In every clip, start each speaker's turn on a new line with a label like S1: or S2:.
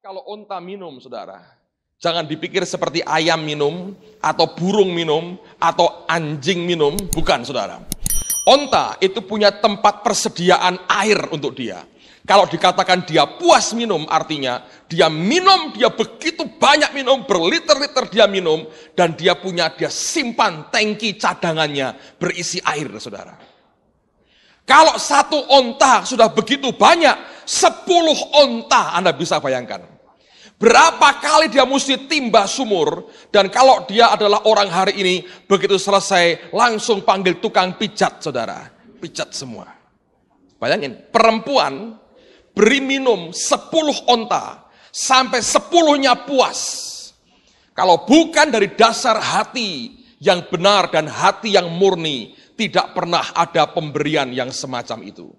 S1: Kalau onta minum, saudara, jangan dipikir seperti ayam minum, atau burung minum, atau anjing minum, bukan saudara. Onta itu punya tempat persediaan air untuk dia. Kalau dikatakan dia puas minum, artinya dia minum, dia begitu banyak minum, berliter-liter dia minum, dan dia simpan tangki cadangannya berisi air, saudara. Kalau satu onta sudah begitu banyak, 10 onta Anda bisa bayangkan. Berapa kali dia mesti timba sumur, dan kalau dia adalah orang hari ini, begitu selesai langsung panggil tukang pijat, saudara. Pijat semua. Bayangin, perempuan beri minum 10 onta, sampai 10-nya puas. Kalau bukan dari dasar hati yang benar dan hati yang murni, tidak pernah ada pemberian yang semacam itu.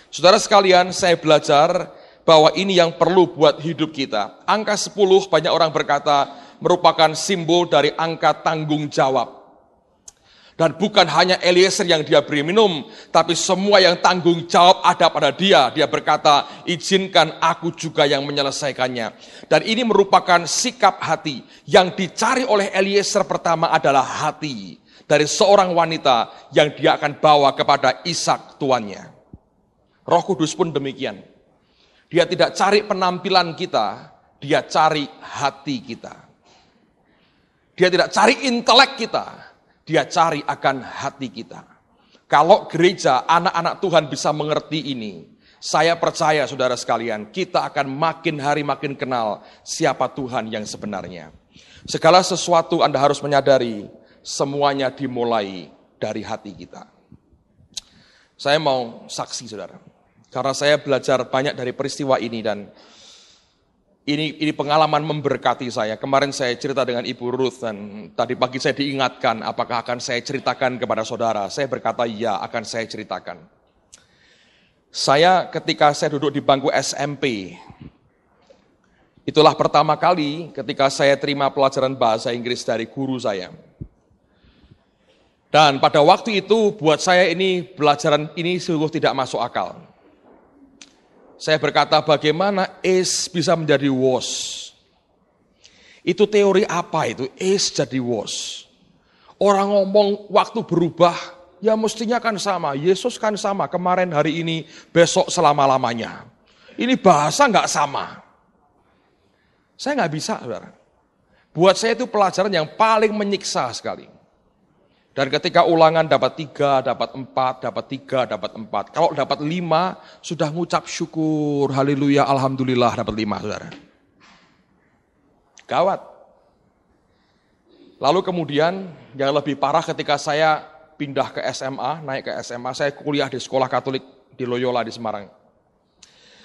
S1: Saudara sekalian, saya belajar bahwa ini yang perlu buat hidup kita. Angka 10 banyak orang berkata merupakan simbol dari angka tanggung jawab. Dan bukan hanya Eliezer yang dia beri minum, tapi semua yang tanggung jawab ada pada dia. Dia berkata, izinkan aku juga yang menyelesaikannya. Dan ini merupakan sikap hati. Yang dicari oleh Eliezer pertama adalah hati dari seorang wanita yang dia akan bawa kepada Ishak tuannya. Roh Kudus pun demikian. Dia tidak cari penampilan kita, dia cari hati kita. Dia tidak cari intelek kita, dia cari akan hati kita. Kalau gereja, anak-anak Tuhan bisa mengerti ini, saya percaya saudara sekalian, kita akan makin hari makin kenal siapa Tuhan yang sebenarnya. Segala sesuatu Anda harus menyadari, semuanya dimulai dari hati kita. Saya mau saksi saudara, karena saya belajar banyak dari peristiwa ini dan ini pengalaman memberkati saya. Kemarin saya cerita dengan Ibu Ruth dan tadi pagi saya diingatkan apakah akan saya ceritakan kepada saudara. Saya berkata ya, akan saya ceritakan. Saya ketika saya duduk di bangku SMP, itulah pertama kali ketika saya terima pelajaran bahasa Inggris dari guru saya. Dan pada waktu itu buat saya ini pelajaran ini sungguh tidak masuk akal. Saya berkata bagaimana is bisa menjadi was. Itu teori apa itu? Is jadi was. Orang ngomong waktu berubah, ya mestinya kan sama. Yesus kan sama, kemarin, hari ini, besok, selama-lamanya. Ini bahasa nggak sama. Saya nggak bisa, saudara. Buat saya itu pelajaran yang paling menyiksa sekali. Dan ketika ulangan dapat 3, dapat 4, dapat 3, dapat 4. Kalau dapat 5, sudah ngucap syukur, haleluya, alhamdulillah dapat 5, saudara. Gawat. Lalu kemudian yang lebih parah ketika saya pindah ke SMA, naik ke SMA, saya kuliah di sekolah Katolik di Loyola di Semarang.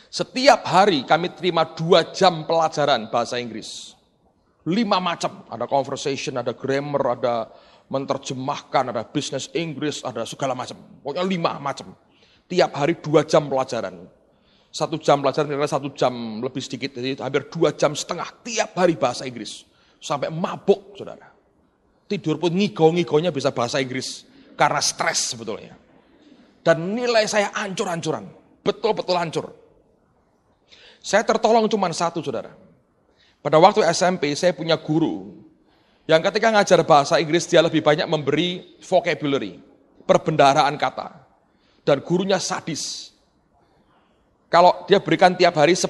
S1: Setiap hari kami terima 2 jam pelajaran bahasa Inggris. 5 macam, ada conversation, ada grammar, ada menerjemahkan, ada bisnis Inggris, ada segala macam. Pokoknya 5 macam. Tiap hari 2 jam pelajaran. 1 jam pelajaran kira-kira 1 jam lebih sedikit, jadi hampir 2,5 jam tiap hari bahasa Inggris. Sampai mabuk, saudara. Tidur pun ngigau-ngigaunya bisa bahasa Inggris. Karena stres sebetulnya. Dan nilai saya hancur-hancuran. Betul-betul hancur. Saya tertolong cuma 1, saudara. Pada waktu SMP saya punya guru yang ketika ngajar bahasa Inggris dia lebih banyak memberi vocabulary, perbendaharaan kata. Dan gurunya sadis. Kalau dia berikan tiap hari 10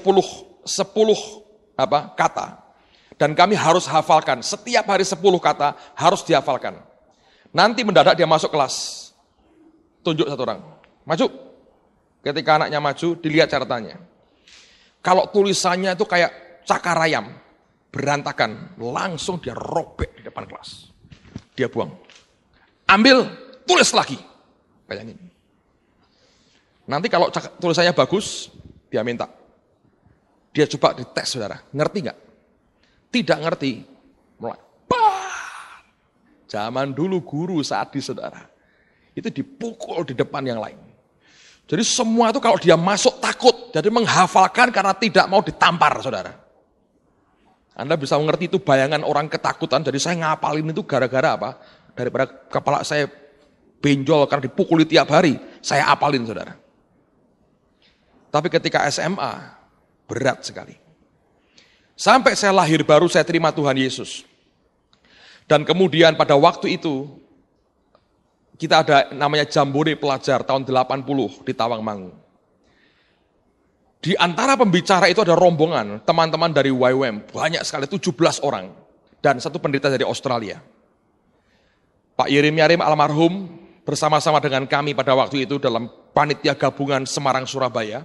S1: kata. Dan kami harus hafalkan, setiap hari 10 kata harus dihafalkan. Nanti mendadak dia masuk kelas. Tunjuk 1 orang, maju. Ketika anaknya maju, dilihat catatannya. Kalau tulisannya itu kayak cakar ayam, berantakan, langsung dia robek di depan kelas. Dia buang. Ambil, tulis lagi. Bayangin. Nanti kalau tulisannya bagus, dia minta. Dia coba dites, saudara. Ngerti nggak? Tidak ngerti. Mulai. Zaman dulu guru sadis, saudara. Itu dipukul di depan yang lain. Jadi semua itu kalau dia masuk takut. Jadi menghafalkan karena tidak mau ditampar, saudara. Anda bisa mengerti itu bayangan orang ketakutan. Jadi saya ngapalin itu gara-gara apa? Daripada kepala saya benjol karena dipukuli tiap hari. Saya apalin, saudara. Tapi ketika SMA, berat sekali. Sampai saya lahir baru saya terima Tuhan Yesus. Dan kemudian pada waktu itu, kita ada namanya Jambore Pelajar tahun 80 di Tawangmangu. Di antara pembicara itu ada rombongan, teman-teman dari YWAM, banyak sekali, 17 orang. Dan satu pendeta dari Australia. Pak Yerim Yarim almarhum bersama-sama dengan kami pada waktu itu dalam panitia gabungan Semarang Surabaya.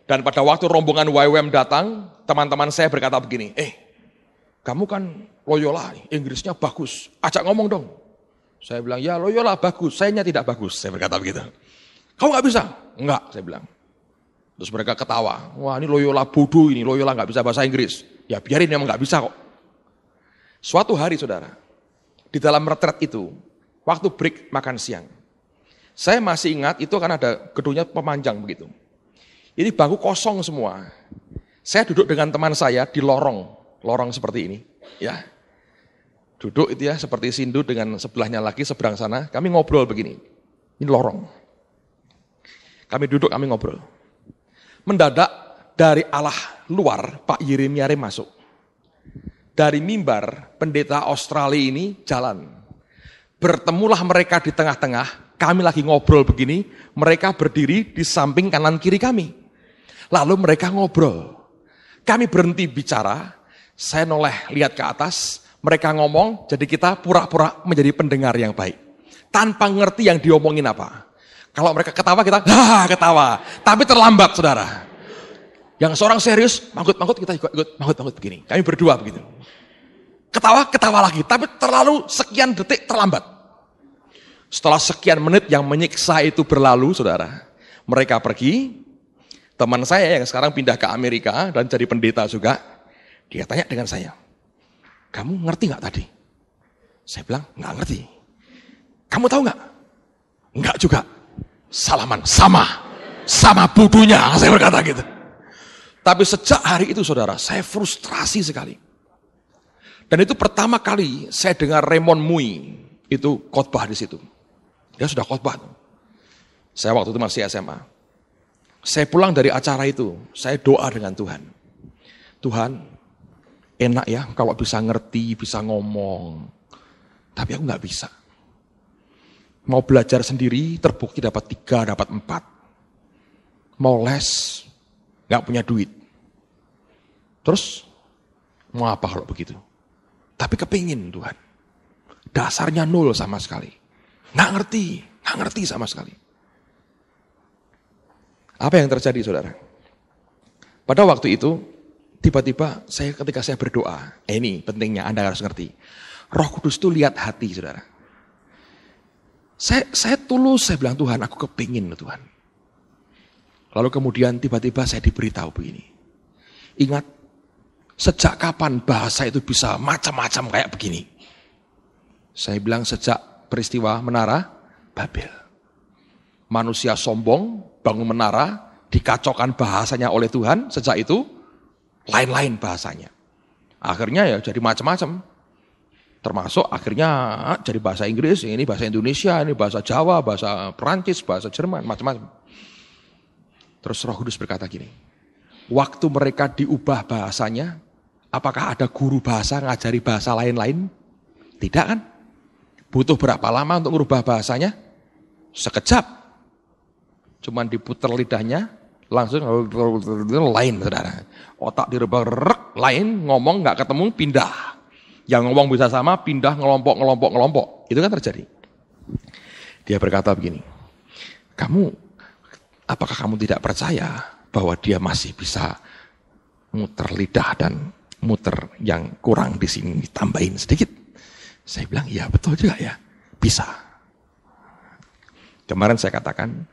S1: Dan pada waktu rombongan YWAM datang, teman-teman saya berkata begini, kamu kan Loyola, Inggrisnya bagus, ajak ngomong dong. Saya bilang, ya Loyola bagus, sayanya tidak bagus, saya berkata begitu. Kamu gak bisa? Enggak, saya bilang. Terus mereka ketawa, wah ini Loyola bodoh ini, Loyola gak bisa bahasa Inggris. Ya biarin, memang gak bisa kok. Suatu hari saudara, di dalam retret itu, waktu break makan siang, saya masih ingat itu kan ada gedungnya pemanjang begitu. Ini bangku kosong semua. Saya duduk dengan teman saya di lorong seperti ini. Ya, duduk itu ya seperti Sindu dengan sebelahnya lagi seberang sana. Kami ngobrol begini. Ini lorong. Kami duduk, kami ngobrol. Mendadak dari Allah luar Pak Yerim Yarim masuk. Dari mimbar pendeta Australia ini jalan. Bertemulah mereka di tengah-tengah. Kami lagi ngobrol begini. Mereka berdiri di samping kanan kiri kami. Lalu mereka ngobrol. Kami berhenti bicara, saya noleh lihat ke atas, mereka ngomong, jadi kita pura-pura menjadi pendengar yang baik. Tanpa ngerti yang diomongin apa. Kalau mereka ketawa, kita ketawa. Tapi terlambat, saudara. Yang seorang serius, manggut-manggut, kita ikut manggut-manggut begini. Kami berdua begitu. Ketawa lagi, tapi terlalu sekian detik terlambat. Setelah sekian menit yang menyiksa itu berlalu, saudara. Mereka pergi. Teman saya yang sekarang pindah ke Amerika dan jadi pendeta juga, dia tanya dengan saya, kamu ngerti gak tadi? Saya bilang, gak ngerti. Kamu tahu gak? Enggak juga. Salaman, sama bodohnya, saya berkata gitu. Tapi sejak hari itu saudara, saya frustrasi sekali. Dan itu pertama kali saya dengar Raymond Mui, itu khotbah di situ. Dia sudah khotbah. Saya waktu itu masih SMA. Saya pulang dari acara itu, saya doa dengan Tuhan. Tuhan, enak ya kalau bisa ngerti, bisa ngomong. Tapi aku gak bisa. Mau belajar sendiri, terbukti dapat 3, dapat 4. Mau les, gak punya duit. Terus, mau apa kalau begitu? Tapi kepingin Tuhan. Dasarnya 0 sama sekali. Gak ngerti sama sekali. Apa yang terjadi saudara? Pada waktu itu, tiba-tiba ketika saya berdoa, ini pentingnya Anda harus ngerti. Roh Kudus itu lihat hati saudara. Saya tulus, saya bilang Tuhan aku kepingin Tuhan. Lalu kemudian tiba-tiba saya diberitahu begini. Ingat, sejak kapan bahasa itu bisa macam-macam kayak begini? Saya bilang sejak peristiwa Menara Babel. Manusia sombong, bangun menara, dikacaukan bahasanya oleh Tuhan, sejak itu lain-lain bahasanya. Akhirnya ya jadi macam-macam. Termasuk akhirnya jadi bahasa Inggris, ini bahasa Indonesia, ini bahasa Jawa, bahasa Perancis, bahasa Jerman, macam-macam. Terus Roh Kudus berkata gini, waktu mereka diubah bahasanya, apakah ada guru bahasa ngajari bahasa lain-lain? Tidak kan? Butuh berapa lama untuk merubah bahasanya? Sekejap. Cuman diputer lidahnya, langsung lain saudara. Otak dirubah lain, ngomong gak ketemu, pindah. Yang ngomong bisa sama, pindah ngelompok. Itu kan terjadi. Dia berkata begini, apakah kamu tidak percaya bahwa dia masih bisa muter lidah dan muter yang kurang di sini ditambahin sedikit? Saya bilang, iya betul juga ya, bisa. Kemarin saya katakan,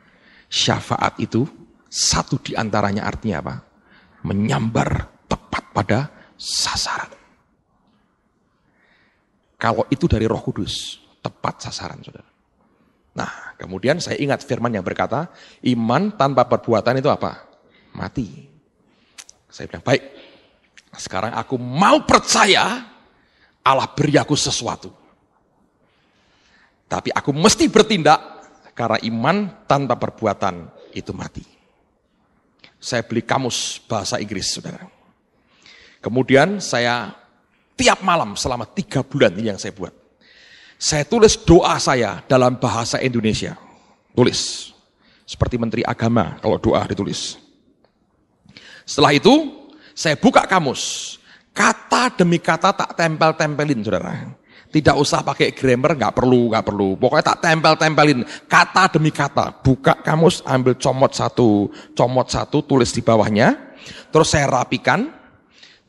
S1: syafaat itu satu di antaranya artinya apa? Menyambar tepat pada sasaran. Kalau itu dari Roh Kudus, tepat sasaran saudara. Nah, kemudian saya ingat firman yang berkata, iman tanpa perbuatan itu apa? Mati. Saya bilang, baik, sekarang aku mau percaya Allah beri aku sesuatu. Tapi aku mesti bertindak, karena iman tanpa perbuatan itu mati. Saya beli kamus bahasa Inggris, saudara. Kemudian saya tiap malam selama 3 bulan ini yang saya buat. Saya tulis doa saya dalam bahasa Indonesia. Tulis. Seperti Menteri Agama kalau doa ditulis. Setelah itu, saya buka kamus. Kata demi kata tak tempel-tempelin, saudara. Tidak usah pakai grammar, nggak perlu. Pokoknya tak tempel-tempelin. Kata demi kata. Buka kamus, ambil comot satu, tulis di bawahnya. Terus saya rapikan.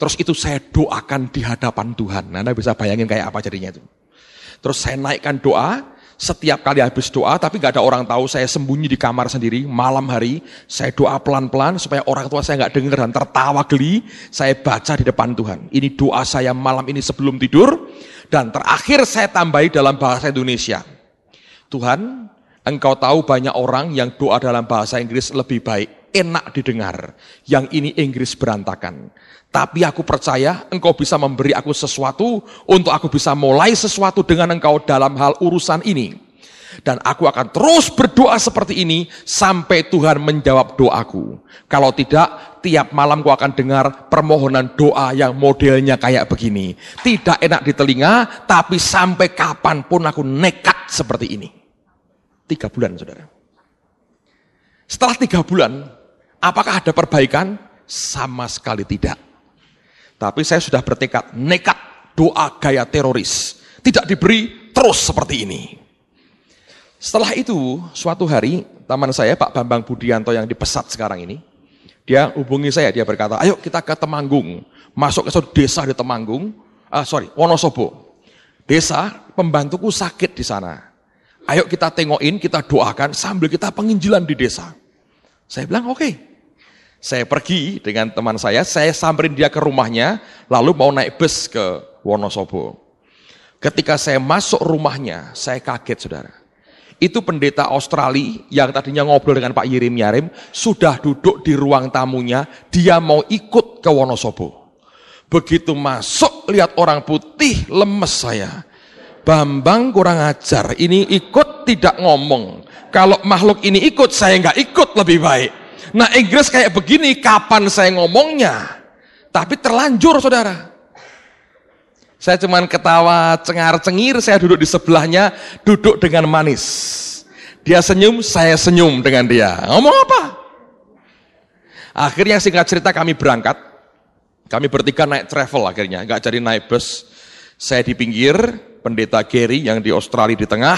S1: Terus itu saya doakan di hadapan Tuhan. Anda bisa bayangin kayak apa jadinya itu. Terus saya naikkan doa. Setiap kali habis doa, tapi gak ada orang tahu, saya sembunyi di kamar sendiri, malam hari, saya doa pelan-pelan, supaya orang tua saya gak dengar dan tertawa geli, saya baca di depan Tuhan. Ini doa saya malam ini sebelum tidur, dan terakhir saya tambahi dalam bahasa Indonesia. Tuhan, Engkau tahu banyak orang yang doa dalam bahasa Inggris lebih baik, enak didengar. Yang ini Inggris berantakan. Tapi aku percaya Engkau bisa memberi aku sesuatu untuk aku bisa mulai sesuatu dengan Engkau dalam hal urusan ini. Dan aku akan terus berdoa seperti ini sampai Tuhan menjawab doaku. Kalau tidak, tiap malam aku akan dengar permohonan doa yang modelnya kayak begini. Tidak enak di telinga, tapi sampai kapanpun aku nekat seperti ini. 3 bulan, saudara. Setelah 3 bulan, apakah ada perbaikan? Sama sekali tidak. Tapi saya sudah bertekad, nekat doa gaya teroris. Tidak diberi, terus seperti ini. Setelah itu, suatu hari, teman saya Pak Bambang Budianto yang di Pesat sekarang ini, dia hubungi saya, dia berkata, ayo kita ke Temanggung. Masuk ke suatu desa di Temanggung, Wonosobo. Desa, pembantuku sakit di sana. Ayo kita tengokin, kita doakan, sambil kita penginjilan di desa. Saya bilang, oke. Saya pergi dengan teman saya samperin dia ke rumahnya, lalu mau naik bus ke Wonosobo. Ketika saya masuk rumahnya, saya kaget, saudara. Itu pendeta Australia yang tadinya ngobrol dengan Pak Yirim Yarim, sudah duduk di ruang tamunya, dia mau ikut ke Wonosobo. Begitu masuk, lihat orang putih, lemes saya. Bambang kurang ajar, ini ikut tidak ngomong. Kalau makhluk ini ikut, saya nggak ikut lebih baik. Nah Inggris kayak begini, kapan saya ngomongnya? Tapi terlanjur, saudara. Saya cuman ketawa cengar-cengir, saya duduk di sebelahnya, duduk dengan manis. Dia senyum, saya senyum dengan dia. Ngomong apa? Akhirnya singkat cerita kami berangkat. Kami bertiga naik travel akhirnya, nggak jadi naik bus. Saya di pinggir, pendeta Gary yang di Australia di tengah,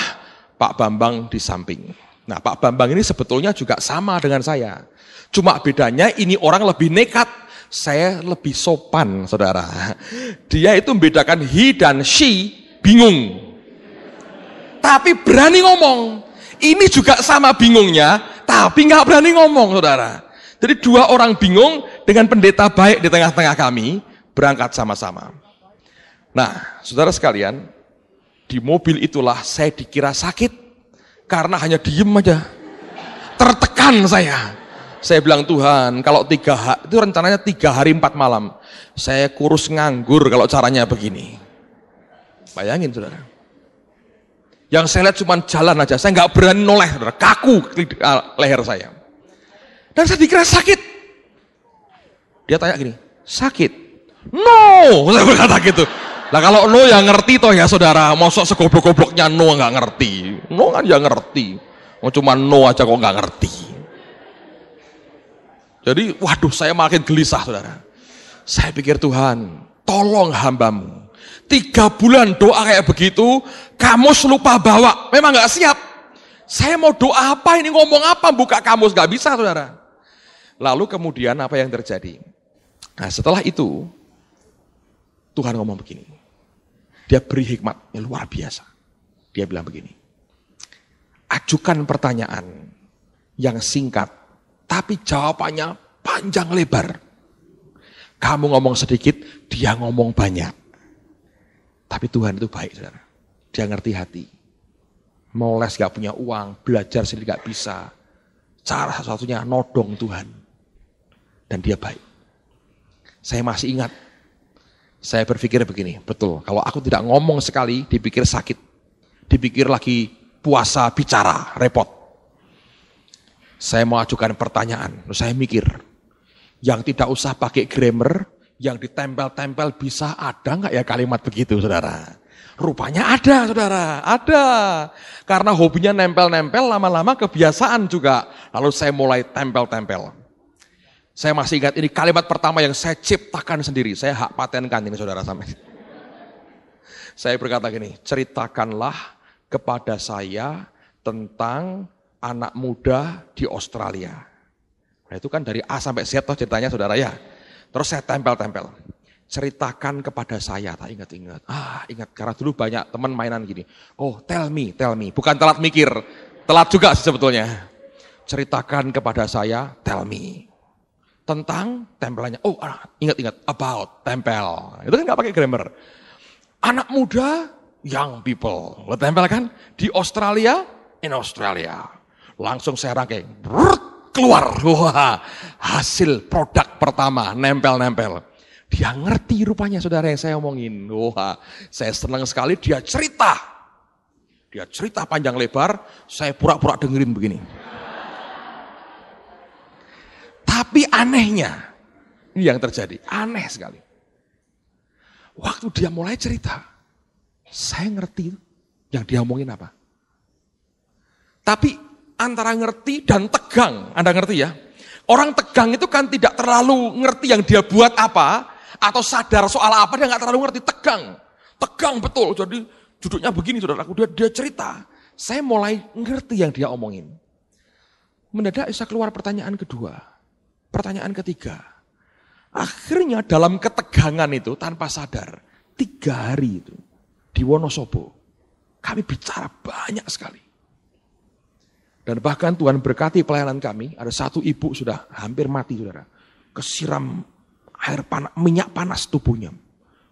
S1: Pak Bambang di samping. Nah Pak Bambang ini sebetulnya juga sama dengan saya. Cuma bedanya ini orang lebih nekat, saya lebih sopan, saudara. Dia itu membedakan he dan she, bingung. Tapi berani ngomong. Ini juga sama bingungnya, tapi nggak berani ngomong, saudara. Jadi 2 orang bingung dengan pendeta baik di tengah-tengah kami, berangkat sama-sama. Nah, saudara sekalian, di mobil itulah saya dikira sakit, karena hanya diem aja. Tertekan saya. Saya bilang, Tuhan, kalau 3 hari, itu rencananya 3 hari 4 malam. Saya kurus nganggur kalau caranya begini. Bayangin, saudara. Yang saya lihat cuma jalan aja, saya nggak berani noleh, saudara. Kaku leher saya. Dan saya dikira sakit. Dia tanya gini, sakit? No, saya berkata gitu. Nah kalau no ya ngerti toh ya saudara, mosok segoblok-gobloknya no nggak ngerti. No kan ya ngerti. Mau cuma no aja kok nggak ngerti. Jadi, waduh, saya makin gelisah, saudara. Saya pikir, Tuhan, tolong hambamu. 3 bulan doa kayak begitu, kamus lupa bawa. Memang gak siap. Saya mau doa apa ini, ngomong apa, buka kamus, gak bisa, saudara. Lalu kemudian apa yang terjadi? Nah, setelah itu, Tuhan ngomong begini. Dia beri hikmat yang luar biasa. Dia bilang begini. Ajukan pertanyaan yang singkat, tapi jawabannya panjang lebar. Kamu ngomong sedikit, dia ngomong banyak. Tapi Tuhan itu baik, saudara. Dia ngerti hati. Mau les gak punya uang, belajar sendiri gak bisa. Cara satu-satunya nodong Tuhan. Dan dia baik. Saya masih ingat. Saya berpikir begini, betul. Kalau aku tidak ngomong sekali, dipikir sakit. Dipikir lagi puasa bicara, repot. Saya mau ajukan pertanyaan, saya mikir, yang tidak usah pakai grammar, Yang ditempel-tempel bisa ada nggak ya kalimat begitu, saudara? Rupanya ada, saudara, ada. Karena hobinya nempel-nempel, lama-lama kebiasaan juga. Lalu saya mulai tempel-tempel. Saya masih ingat ini kalimat pertama yang saya ciptakan sendiri. Saya hak patenkan ini, saudara, sampai. Saya berkata gini, ceritakanlah kepada saya tentang anak muda di Australia. Nah itu kan dari A sampai Z toh ceritanya, saudara ya. Terus saya tempel-tempel. Ceritakan kepada saya, tak ingat-ingat. Ingat, karena dulu banyak teman mainan gini. Oh, tell me. Bukan telat mikir, telat juga sih sebetulnya. Ceritakan kepada saya, tell me. Tentang tempelannya. Oh, ingat-ingat, about, tempel. Itu kan gak pakai grammar. Anak muda, young people. Lo tempel kan? Di Australia, in Australia. Langsung saya rangkai. Keluar. Wah, hasil produk pertama, nempel-nempel. Dia ngerti rupanya, saudara, yang saya omongin. Wah, saya senang sekali dia cerita. Dia cerita panjang lebar, saya pura-pura dengerin begini. Tapi anehnya, ini yang terjadi, aneh sekali. Waktu dia mulai cerita, saya ngerti yang dia omongin apa. Tapi antara ngerti dan tegang, Anda ngerti ya? Orang tegang itu kan tidak terlalu ngerti yang dia buat apa, atau sadar soal apa, dia nggak terlalu ngerti, tegang betul. Jadi duduknya begini, saudaraku, dia cerita. Saya mulai ngerti yang dia omongin. Mendadak saya keluar pertanyaan kedua, pertanyaan ketiga. Akhirnya dalam ketegangan itu tanpa sadar, 3 hari itu di Wonosobo, kami bicara banyak sekali. Dan bahkan Tuhan berkati pelayanan kami, ada satu ibu sudah hampir mati, saudara. Kesiram air panas, minyak panas tubuhnya.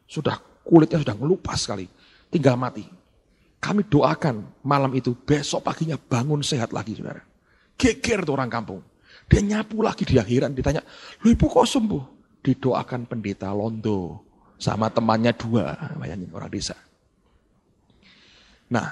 S1: Sudah kulitnya sudah ngelupas sekali, tinggal mati. Kami doakan malam itu, besok paginya bangun sehat lagi, saudara. Geger tuh orang kampung. Dia nyapu lagi, dia heran, ditanya, "Loh ibu kok sembuh?" Didoakan pendeta Londo sama temannya 2, bayangin orang desa. Nah,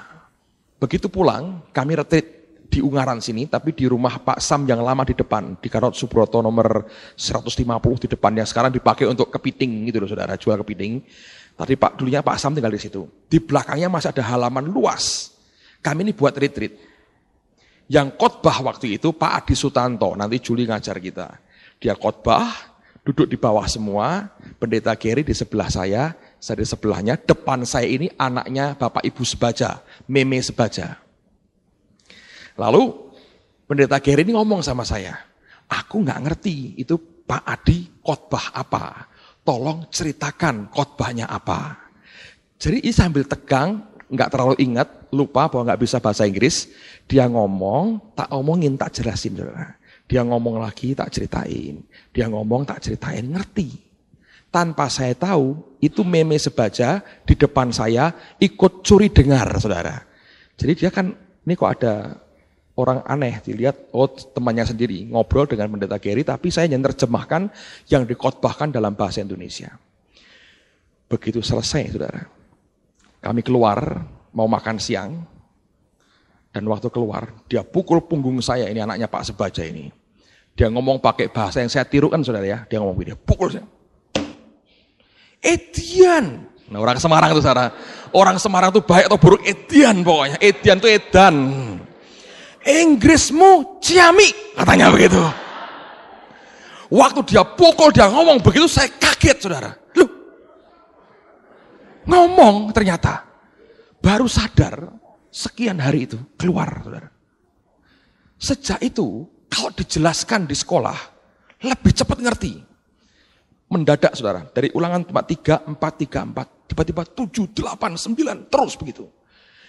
S1: begitu pulang, kami retreat di Ungaran sini, tapi di rumah Pak Sam yang lama di depan, di Karot Subroto nomor 150 di depan, yang sekarang dipakai untuk kepiting gitu loh, saudara, jual kepiting. Tadi dulunya Pak Sam tinggal di situ. Di belakangnya masih ada halaman luas. Kami ini buat retreat. Yang khotbah waktu itu Pak Adi Sutanto, nanti Juli ngajar kita. Dia khotbah, duduk di bawah semua, pendeta Geri di sebelah saya di sebelahnya, depan saya ini anaknya Bapak Ibu Sebaja, Meme Sebaja. Lalu pendeta Geri ini ngomong sama saya, "Aku nggak ngerti itu Pak Adi khotbah apa, tolong ceritakan khotbahnya apa." Jadi ini sambil tegang, nggak terlalu ingat, lupa bahwa nggak bisa bahasa Inggris, dia ngomong, tak omongin, tak jelasin, saudara. Dia ngomong lagi, tak ceritain. Dia ngomong, tak ceritain, ngerti. Tanpa saya tahu, itu Meme Sebaja di depan saya ikut curi dengar, saudara. Jadi dia kan, ini kok ada orang aneh, dilihat, oh temannya sendiri, ngobrol dengan pendeta Geri, tapi saya yang terjemahkan yang dikhotbahkan dalam bahasa Indonesia. Begitu selesai, saudara. Kami keluar, mau makan siang, dan waktu keluar, dia pukul punggung saya, ini anaknya Pak Sebaja ini. Dia ngomong pakai bahasa yang saya tirukan, saudara ya, dia ngomong begini, pukul saya. Edian. Nah orang Semarang itu, saudara. Orang Semarang itu baik atau buruk, Edian pokoknya. Edian itu edan. Inggrismu ciami, katanya begitu. Waktu dia pukul, dia ngomong begitu, saya kaget, saudara. Loh, ngomong ternyata. Baru sadar, sekian hari itu keluar, saudara. Sejak itu, kalau dijelaskan di sekolah, lebih cepat ngerti. Mendadak, saudara, dari ulangan 3, 4, tiba-tiba 7, 8, 9, terus begitu.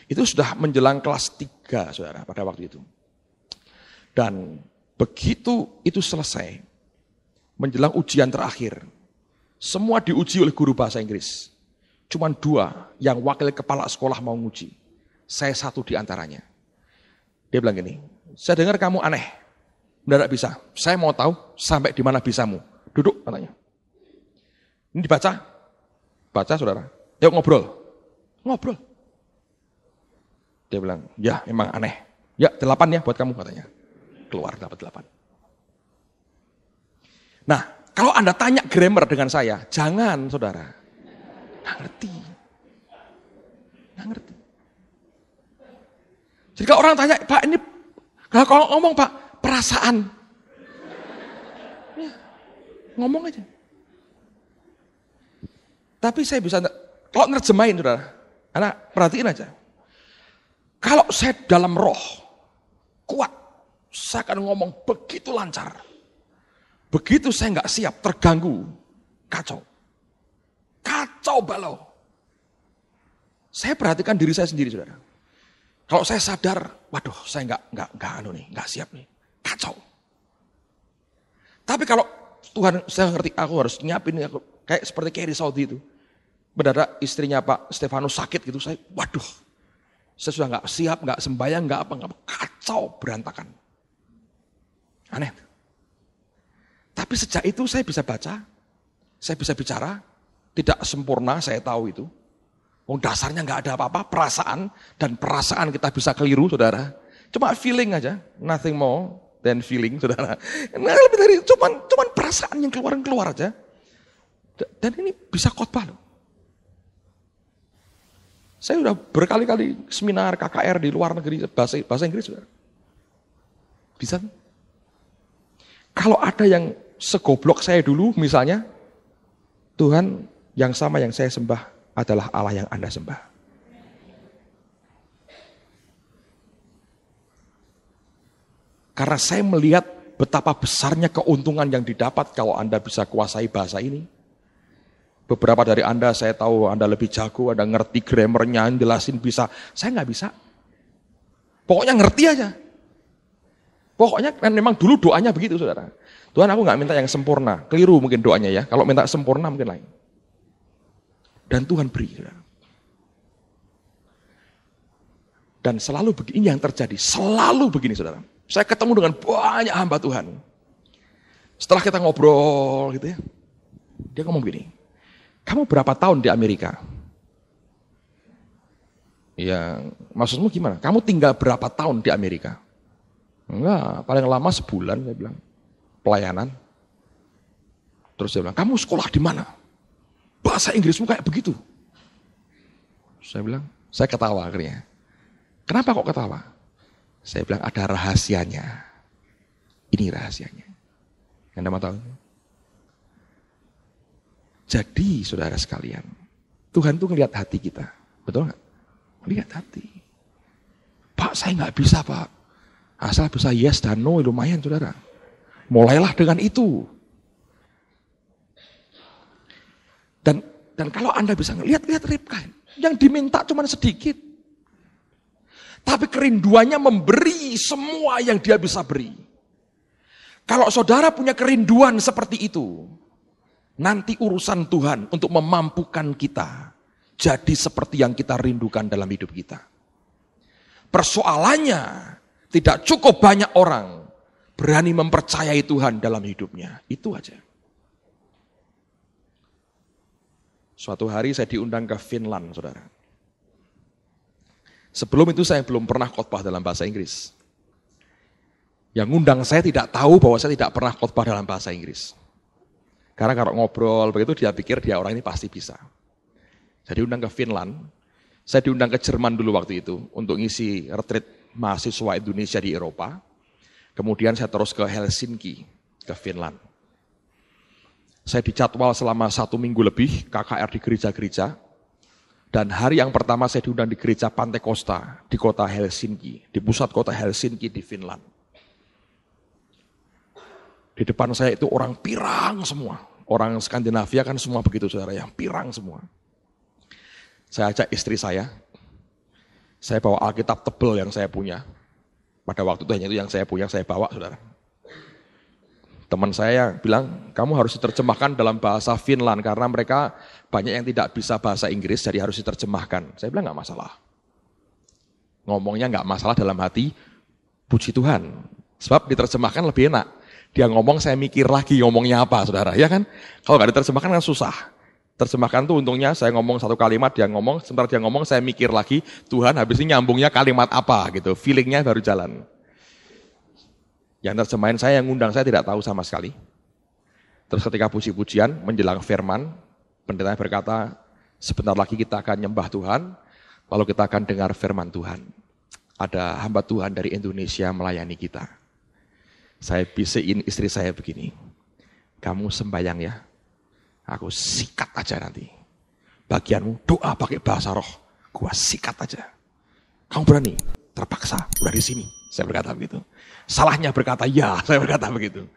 S1: Itu sudah menjelang kelas 3, saudara, pada waktu itu. Dan begitu itu selesai, menjelang ujian terakhir, semua diuji oleh guru bahasa Inggris. Cuman 2 yang wakil kepala sekolah mau nguji. Saya satu di antaranya. Dia bilang gini, "Saya dengar kamu aneh, mendadak bisa. Saya mau tahu sampai di mana bisamu. Duduk," katanya. "Ini dibaca?" "Baca, saudara." "Yuk ngobrol." "Ngobrol." Dia bilang, "Ya memang aneh. Ya 8 ya buat kamu," katanya. Keluar dapat 8. Nah, Kalau Anda tanya grammar dengan saya, jangan saudara. Nggak ngerti. Nggak ngerti. Jadi kalau orang tanya, Pak ini, kalau ngomong Pak, perasaan. Ya, ngomong aja. Tapi saya bisa, kalau nerjemahin saudara, anak perhatiin aja. Kalau saya dalam roh, kuat, saya akan ngomong begitu lancar. Begitu saya nggak siap, terganggu, kacau. Kacau balau. Saya perhatikan diri saya sendiri, saudara. Kalau saya sadar, waduh, saya nggak siap nih, kacau. Tapi kalau Tuhan, saya ngerti, aku harus nyiapin, aku kayak seperti Kerry Saudi itu. Mendadak istrinya Pak Stefanus sakit gitu, saya, waduh, saya sudah nggak siap, nggak sembahyang, nggak apa, kacau, berantakan. Aneh. Tapi sejak itu saya bisa baca, saya bisa bicara, tidak sempurna, saya tahu itu. Dasarnya nggak ada apa-apa, perasaan, dan perasaan kita bisa keliru, saudara. Cuma feeling aja, nothing more than feeling, saudara. Nah, lebih dari cuman perasaan yang keluar aja. Dan ini bisa khotbah loh. Saya udah berkali-kali seminar KKR di luar negeri bahasa Inggris, saudara. Bisa. Kalau ada yang segoblok saya dulu, misalnya, Tuhan yang sama yang saya sembah adalah Allah yang Anda sembah. Karena saya melihat betapa besarnya keuntungan yang didapat kalau Anda bisa kuasai bahasa ini. Beberapa dari Anda saya tahu Anda lebih jago, Anda ngerti grammarnya, jelasin bisa. Saya nggak bisa. Pokoknya ngerti aja. Pokoknya kan memang dulu doanya begitu, saudara. Tuhan, aku nggak minta yang sempurna. Keliru mungkin doanya ya. Kalau minta sempurna mungkin lain. Dan Tuhan beri. Saudara. Dan selalu begini yang terjadi. Selalu begini, saudara. Saya ketemu dengan banyak hamba Tuhan. Setelah kita ngobrol gitu ya. Dia ngomong begini. Kamu berapa tahun di Amerika? Ya, maksudmu gimana? Kamu tinggal berapa tahun di Amerika? Enggak, paling lama sebulan, saya bilang. Pelayanan. Terus dia bilang, kamu sekolah di mana? Bahasa Inggrismu kayak begitu. Saya bilang, saya ketawa akhirnya. Kenapa kok ketawa? Saya bilang, ada rahasianya. Ini rahasianya. Anda mau tahu? Jadi, saudara sekalian, Tuhan tuh ngelihat hati kita. Betul nggak? Lihat hati. Pak, saya nggak bisa, Pak. Asal bisa yes dan no, lumayan, saudara. Mulailah dengan itu. Dan kalau Anda bisa lihat Ribka, yang diminta cuma sedikit. Tapi kerinduannya memberi semua yang dia bisa beri. Kalau saudara punya kerinduan seperti itu, nanti urusan Tuhan untuk memampukan kita jadi seperti yang kita rindukan dalam hidup kita. Persoalannya, tidak cukup banyak orang berani mempercayai Tuhan dalam hidupnya. Itu aja. Suatu hari saya diundang ke Finland, saudara. Sebelum itu saya belum pernah khotbah dalam bahasa Inggris. Yang ngundang saya tidak tahu bahwa saya tidak pernah khotbah dalam bahasa Inggris. Karena kalau ngobrol begitu dia pikir dia orang ini pasti bisa. Saya diundang ke Finland. Saya diundang ke Jerman dulu waktu itu untuk ngisi retreat mahasiswa Indonesia di Eropa. Kemudian saya terus ke Helsinki, ke Finland. Saya dijadwal selama 1 minggu lebih KKR di gereja-gereja. Dan hari yang pertama saya diundang di gereja Pantai Costa di kota Helsinki, di pusat kota Helsinki di Finland. Di depan saya itu orang pirang semua. Orang Skandinavia kan semua begitu, saudara, yang pirang semua. Saya ajak istri saya bawa Alkitab tebel yang saya punya. Pada waktu itu hanya itu yang saya punya, saya bawa, saudara. Teman saya bilang, kamu harus diterjemahkan dalam bahasa Finland, karena mereka banyak yang tidak bisa bahasa Inggris, jadi harus diterjemahkan. Saya bilang, enggak masalah. Ngomongnya enggak masalah dalam hati, puji Tuhan. Sebab diterjemahkan lebih enak. Dia ngomong, saya mikir lagi ngomongnya apa, saudara. Ya kan? Kalau enggak diterjemahkan kan susah. Terjemahkan tuh untungnya saya ngomong satu kalimat, dia ngomong, sebentar dia ngomong, saya mikir lagi, Tuhan habis ini nyambungnya kalimat apa gitu, feelingnya baru jalan. Yang terjemahin saya, yang ngundang saya tidak tahu sama sekali. Terus ketika puji-pujian menjelang firman, pendeta berkata, sebentar lagi kita akan nyembah Tuhan, lalu kita akan dengar firman Tuhan. Ada hamba Tuhan dari Indonesia melayani kita. Saya bisikin istri saya begini, kamu sembahyang ya, aku sikat aja nanti. Bagianmu doa pakai bahasa roh, gua sikat aja. Kamu berani? Terpaksa, udah di sini. Saya berkata begitu. Salahnya berkata ya, saya berkata begitu.